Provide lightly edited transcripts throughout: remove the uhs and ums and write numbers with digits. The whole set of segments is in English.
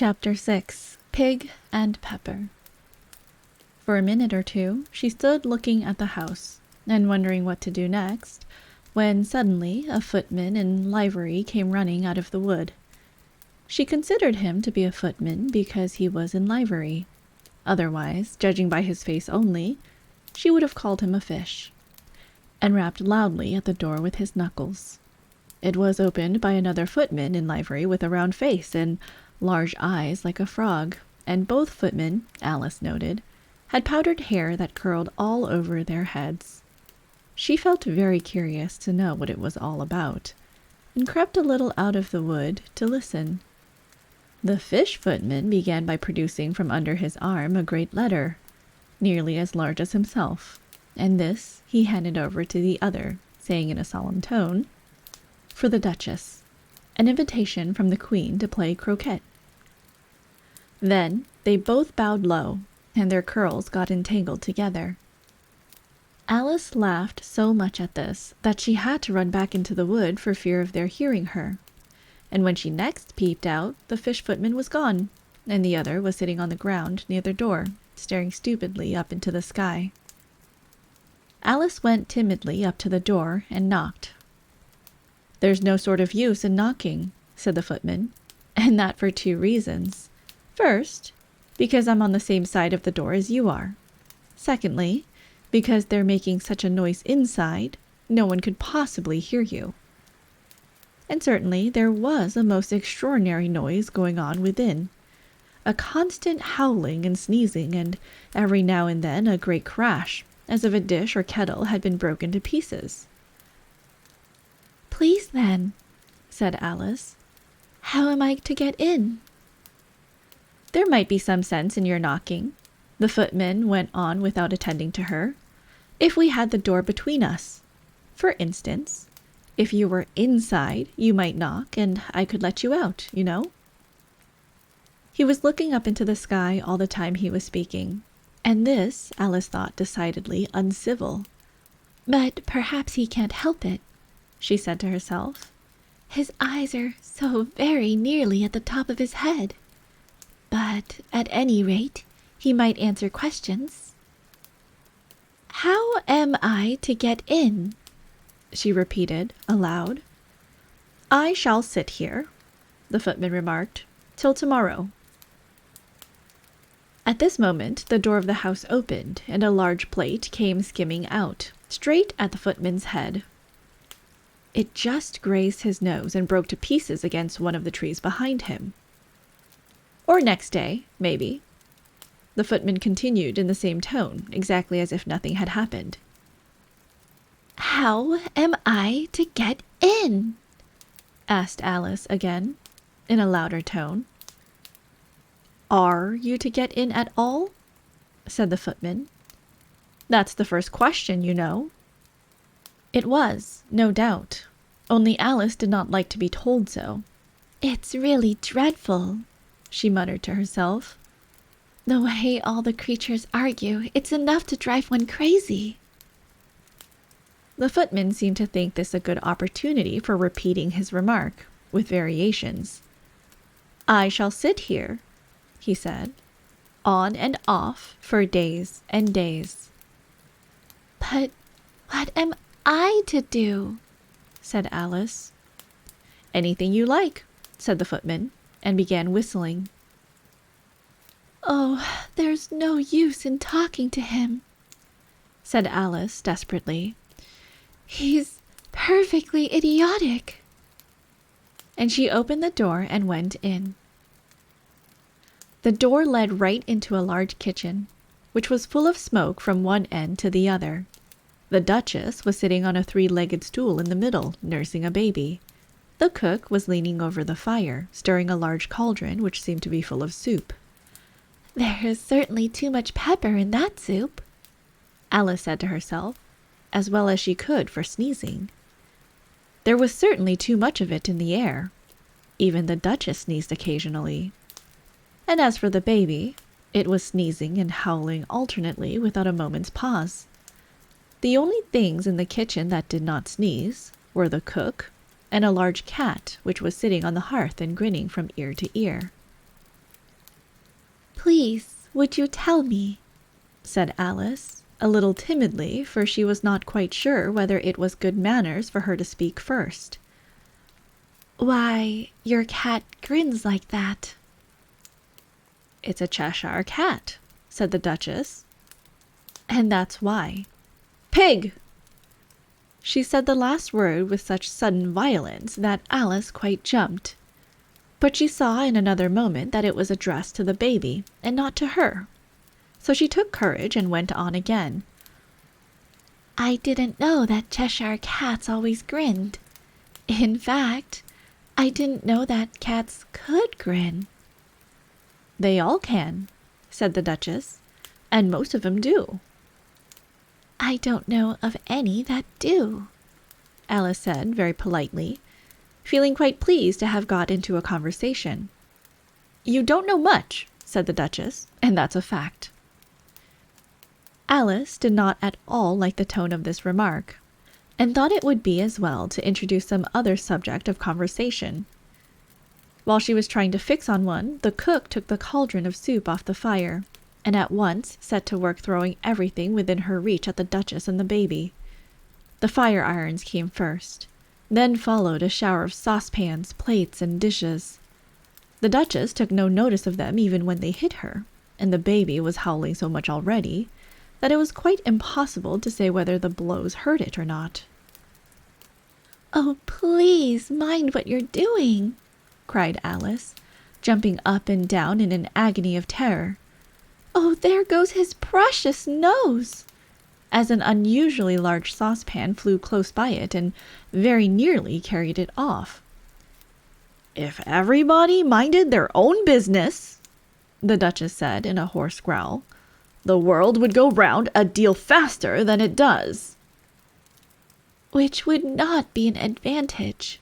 Chapter 6. Pig and Pepper. For a minute or two, she stood looking at the house, and wondering what to do next, when suddenly a footman in livery came running out of the wood. She considered him to be a footman because he was in livery. Otherwise, judging by his face only, she would have called him a fish, and rapped loudly at the door with his knuckles. It was opened by another footman in livery with a round face and large eyes like a frog, and both footmen, Alice noted, had powdered hair that curled all over their heads. She felt very curious to know what it was all about, and crept a little out of the wood to listen. The fish footman began by producing from under his arm a great letter, nearly as large as himself, and this he handed over to the other, saying in a solemn tone, "For the Duchess, an invitation from the Queen to play croquet." Then they both bowed low, and their curls got entangled together. Alice laughed so much at this that she had to run back into the wood for fear of their hearing her, and when she next peeped out, the fish footman was gone, and the other was sitting on the ground near the door, staring stupidly up into the sky. Alice went timidly up to the door and knocked. "There's no sort of use in knocking," said the footman, "and that for two reasons. First, because I'm on the same side of the door as you are. Secondly, because they're making such a noise inside, no one could possibly hear you." And certainly there was a most extraordinary noise going on within, a constant howling and sneezing, and every now and then a great crash, as if a dish or kettle had been broken to pieces. "Please then," said Alice, "how am I to get in?" "There might be some sense in your knocking," the footman went on without attending to her, "if we had the door between us. For instance, if you were inside, you might knock, and I could let you out, you know." He was looking up into the sky all the time he was speaking, and this Alice thought decidedly uncivil. "But perhaps he can't help it," she said to herself. "His eyes are so very nearly at the top of his head. But at any rate, he might answer questions. How am I to get in?" she repeated aloud. "I shall sit here," the footman remarked, "till tomorrow." At this moment the door of the house opened, and a large plate came skimming out, straight at the footman's head. It just grazed his nose and broke to pieces against one of the trees behind him. "Or next day, maybe," the footman continued in the same tone, exactly as if nothing had happened. "How am I to get in?" asked Alice again, in a louder tone. "Are you to get in at all?" said the footman. "That's the first question, you know." It was, no doubt, only Alice did not like to be told so. "It's really dreadful," she muttered to herself. "The way all the creatures argue, it's enough to drive one crazy." The footman seemed to think this a good opportunity for repeating his remark, with variations. "I shall sit here," he said, "on and off for days and days." "But what am I to do?" said Alice. "Anything you like," said the footman, and began whistling. "Oh, there's no use in talking to him," said Alice desperately. "He's perfectly idiotic." And she opened the door and went in. The door led right into a large kitchen, which was full of smoke from one end to the other. The Duchess was sitting on a three-legged stool in the middle, nursing a baby. The cook was leaning over the fire, stirring a large cauldron which seemed to be full of soup. "There is certainly too much pepper in that soup," Alice said to herself, as well as she could for sneezing. There was certainly too much of it in the air. Even the Duchess sneezed occasionally. And as for the baby, it was sneezing and howling alternately without a moment's pause. The only things in the kitchen that did not sneeze were the cook and a large cat which was sitting on the hearth and grinning from ear to ear. Please, would you tell me? Said Alice, a little timidly, for she was not quite sure whether it was good manners for her to speak first. Why, your cat grins like that. It's a Cheshire cat, said the Duchess. And that's why. Pig! She said the last word with such sudden violence that Alice quite jumped. But she saw in another moment that it was addressed to the baby, and not to her. So she took courage and went on again. I didn't know that Cheshire cats always grinned. In fact, I didn't know that cats could grin. They all can, said the Duchess, and most of them do. I don't know of any that do, Alice said very politely, feeling quite pleased to have got into a conversation. You don't know much, said the Duchess, and that's a fact. Alice did not at all like the tone of this remark, and thought it would be as well to introduce some other subject of conversation. While she was trying to fix on one, the cook took the cauldron of soup off the fire, and at once set to work throwing everything within her reach at the Duchess and the baby. The fire irons came first. Then followed a shower of saucepans, plates, and dishes. The Duchess took no notice of them even when they hit her, and the baby was howling so much already that it was quite impossible to say whether the blows hurt it or not. Oh, please mind what you're doing, cried Alice, jumping up and down in an agony of terror. Oh, there goes his precious nose! As an unusually large saucepan flew close by it and very nearly carried it off. If everybody minded their own business, the Duchess said in a hoarse growl, the world would go round a deal faster than it does. Which would not be an advantage,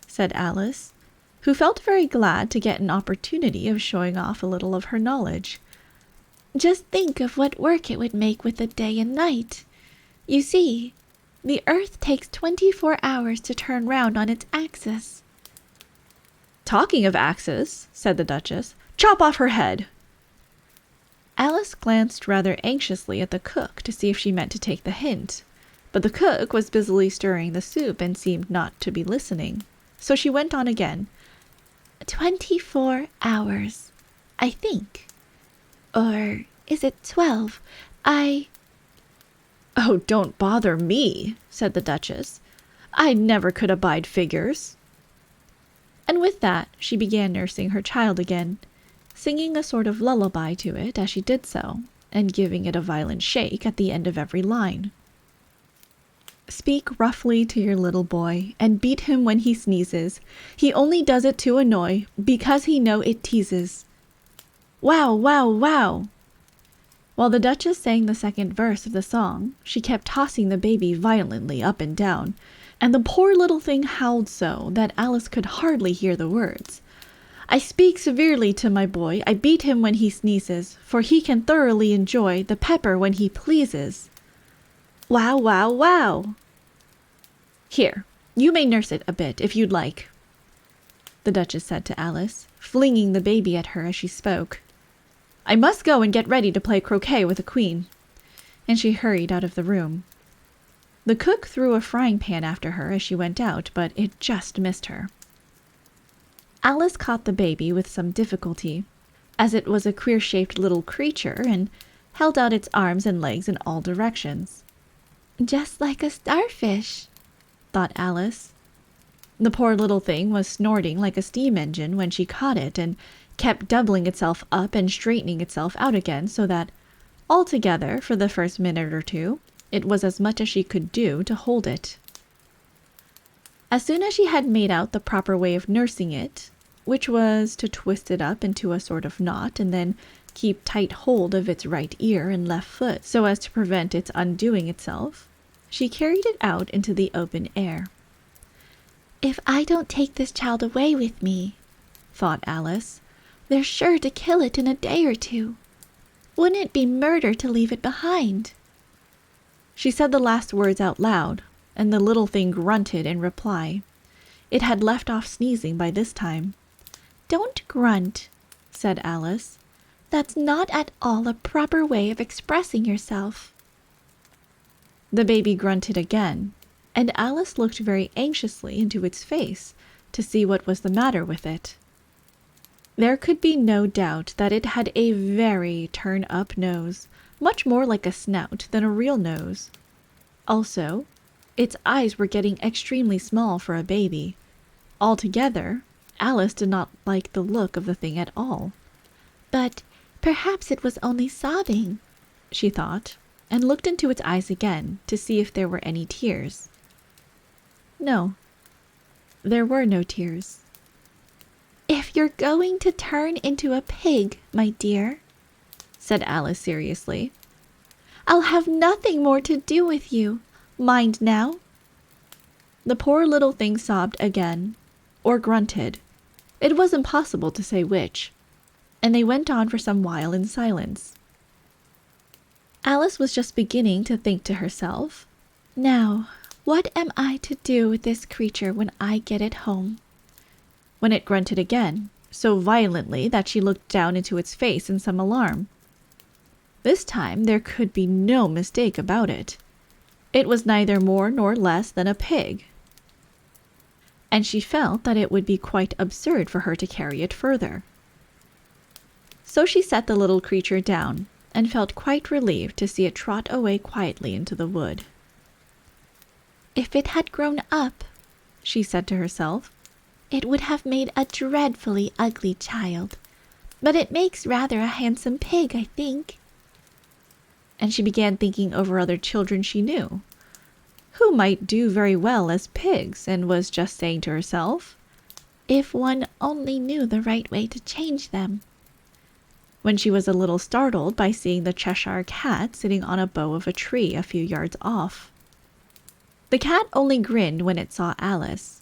said Alice, who felt very glad to get an opportunity of showing off a little of her knowledge. Just think of what work it would make with the day and night. You see, the earth takes 24 hours to turn round on its axis. Talking of axes, said the Duchess, chop off her head. Alice glanced rather anxiously at the cook to see if she meant to take the hint, but the cook was busily stirring the soup and seemed not to be listening, so she went on again. 24 hours, I think. Or is it 12? Oh, don't bother me, said the Duchess. I never could abide figures. And with that she began nursing her child again, singing a sort of lullaby to it as she did so, and giving it a violent shake at the end of every line. Speak roughly to your little boy, and beat him when he sneezes. He only does it to annoy, because he know it teases. Wow, wow, wow! While the Duchess sang the second verse of the song, she kept tossing the baby violently up and down, and the poor little thing howled so that Alice could hardly hear the words. I speak severely to my boy, I beat him when he sneezes, for he can thoroughly enjoy the pepper when he pleases. Wow, wow, wow! Here, you may nurse it a bit, if you'd like, the Duchess said to Alice, flinging the baby at her as she spoke. I must go and get ready to play croquet with the Queen. And she hurried out of the room. The cook threw a frying pan after her as she went out, but it just missed her. Alice caught the baby with some difficulty, as it was a queer-shaped little creature and held out its arms and legs in all directions. Just like a starfish, thought Alice. The poor little thing was snorting like a steam engine when she caught it, and kept doubling itself up and straightening itself out again, so that, altogether, for the first minute or two, it was as much as she could do to hold it. As soon as she had made out the proper way of nursing it, which was to twist it up into a sort of knot and then keep tight hold of its right ear and left foot so as to prevent its undoing itself, she carried it out into the open air. If I don't take this child away with me, thought Alice, they're sure to kill it in a day or two. Wouldn't it be murder to leave it behind? She said the last words out loud, and the little thing grunted in reply. It had left off sneezing by this time. Don't grunt, said Alice. That's not at all a proper way of expressing yourself." The baby grunted again, and Alice looked very anxiously into its face to see what was the matter with it. There could be no doubt that it had a very turn-up nose, much more like a snout than a real nose. Also, its eyes were getting extremely small for a baby. Altogether, Alice did not like the look of the thing at all. "But perhaps it was only sobbing," she thought, and looked into its eyes again to see if there were any tears. No, there were no tears. "If you're going to turn into a pig, my dear," said Alice seriously, "I'll have nothing more to do with you. Mind now." The poor little thing sobbed again, or grunted. It was impossible to say which, and they went on for some while in silence. Alice was just beginning to think to herself, "Now, what am I to do with this creature when I get it home?" when it grunted again, so violently that she looked down into its face in some alarm. This time there could be no mistake about it. It was neither more nor less than a pig, and she felt that it would be quite absurd for her to carry it further. So she set the little creature down, and felt quite relieved to see it trot away quietly into the wood. "If it had grown up," she said to herself, "it would have made a dreadfully ugly child, but it makes rather a handsome pig, I think." And she began thinking over other children she knew, who might do very well as pigs, and was just saying to herself, "If one only knew the right way to change them," when she was a little startled by seeing the Cheshire Cat sitting on a bough of a tree a few yards off. The cat only grinned when it saw Alice.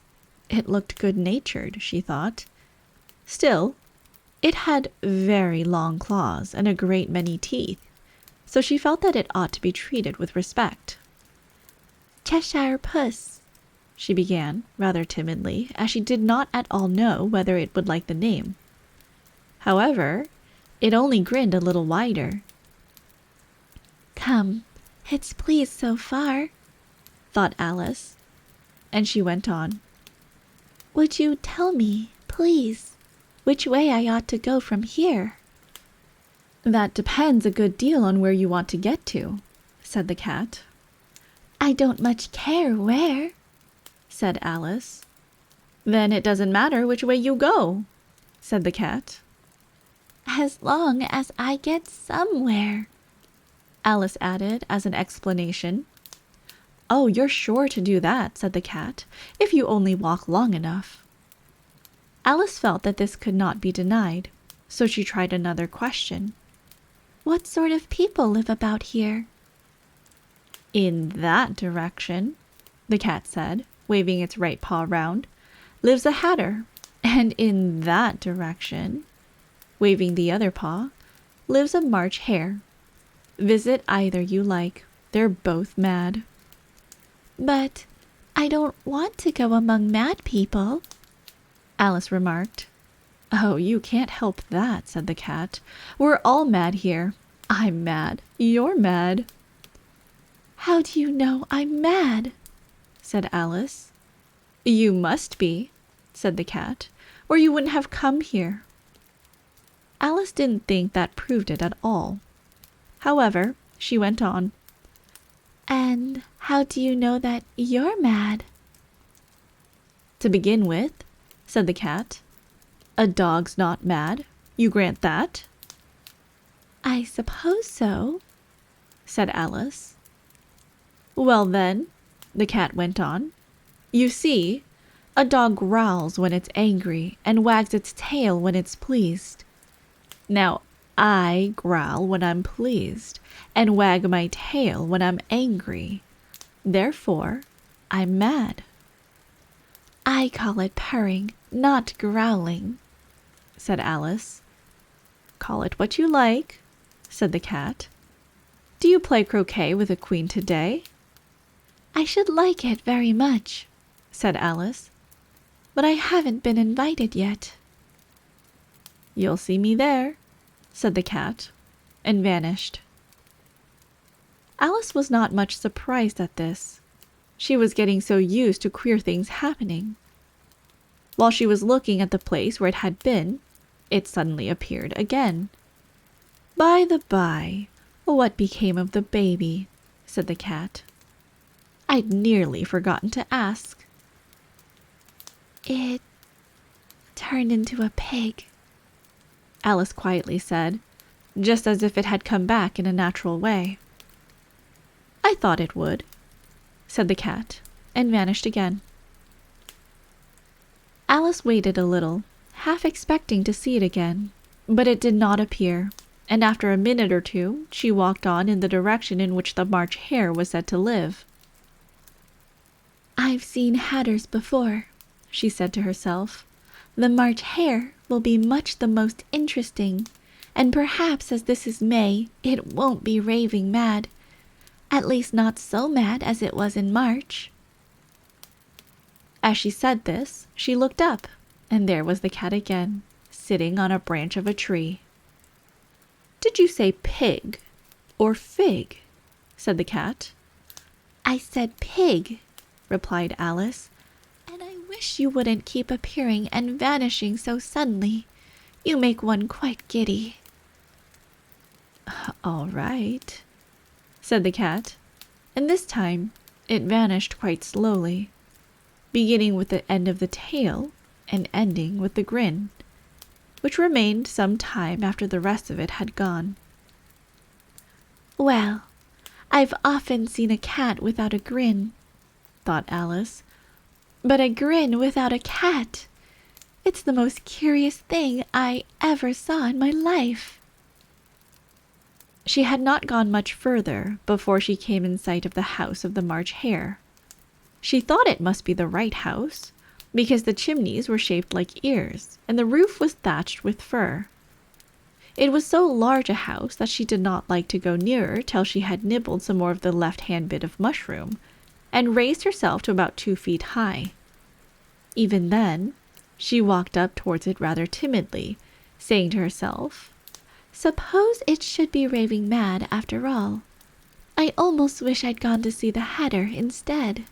It looked good-natured, she thought. Still, it had very long claws and a great many teeth, so she felt that it ought to be treated with respect. "Cheshire Puss," she began, rather timidly, as she did not at all know whether it would like the name. However, it only grinned a little wider. "Come, it's pleased so far," thought Alice, and she went on. "Would you tell me, please, which way I ought to go from here?" "That depends a good deal on where you want to get to," said the cat. "I don't much care where," said Alice. "Then it doesn't matter which way you go," said the cat. "As long as I get somewhere," Alice added as an explanation. "Oh, you're sure to do that," said the cat, "if you only walk long enough." Alice felt that this could not be denied, so she tried another question. "What sort of people live about here?" "In that direction," the cat said, waving its right paw round, "lives a hatter, and in that direction," waving the other paw, "lives a March hare. Visit either you like. They're both mad." "But I don't want to go among mad people," Alice remarked. "Oh, you can't help that," said the cat. "We're all mad here. I'm mad. You're mad." "How do you know I'm mad?" said Alice. "You must be," said the cat, "or you wouldn't have come here." Alice didn't think that proved it at all. However, she went on. "And how do you know that you're mad?" "To begin with," said the cat, "a dog's not mad. You grant that?" "I suppose so," said Alice. "Well then," the cat went on, "you see, a dog growls when it's angry and wags its tail when it's pleased. Now, I growl when I'm pleased and wag my tail when I'm angry. Therefore, I'm mad." "I call it purring, not growling," said Alice. "Call it what you like," said the cat. "Do you play croquet with the queen today?" "I should like it very much," said Alice, "but I haven't been invited yet." "You'll see me there," said the cat, and vanished. Alice was not much surprised at this. She was getting so used to queer things happening. While she was looking at the place where it had been, it suddenly appeared again. "By the by, what became of the baby?" said the cat. "I'd nearly forgotten to ask." "It turned into a pig," Alice quietly said, just as if it had come back in a natural way. "I thought it would," said the cat, and vanished again. Alice waited a little, half expecting to see it again, but it did not appear, and after a minute or two she walked on in the direction in which the March Hare was said to live. "I've seen hatters before," she said to herself. "The March Hare will be much the most interesting, and perhaps as this is May, it won't be raving mad. At least not so mad as it was in March." As she said this, she looked up, and there was the cat again, sitting on a branch of a tree. "Did you say pig or fig?" said the cat. "I said pig," replied Alice, "and I wish you wouldn't keep appearing and vanishing so suddenly. You make one quite giddy." "All right," said the cat, and this time it vanished quite slowly, beginning with the end of the tail and ending with the grin, which remained some time after the rest of it had gone. "Well, I've often seen a cat without a grin," thought Alice, "but a grin without a cat! It's the most curious thing I ever saw in my life." She had not gone much further before she came in sight of the house of the March Hare. She thought it must be the right house, because the chimneys were shaped like ears, and the roof was thatched with fur. It was so large a house that she did not like to go nearer till she had nibbled some more of the left-hand bit of mushroom, and raised herself to about 2 feet high. Even then, she walked up towards it rather timidly, saying to herself, "Suppose it should be raving mad after all. I almost wish I'd gone to see the hatter instead."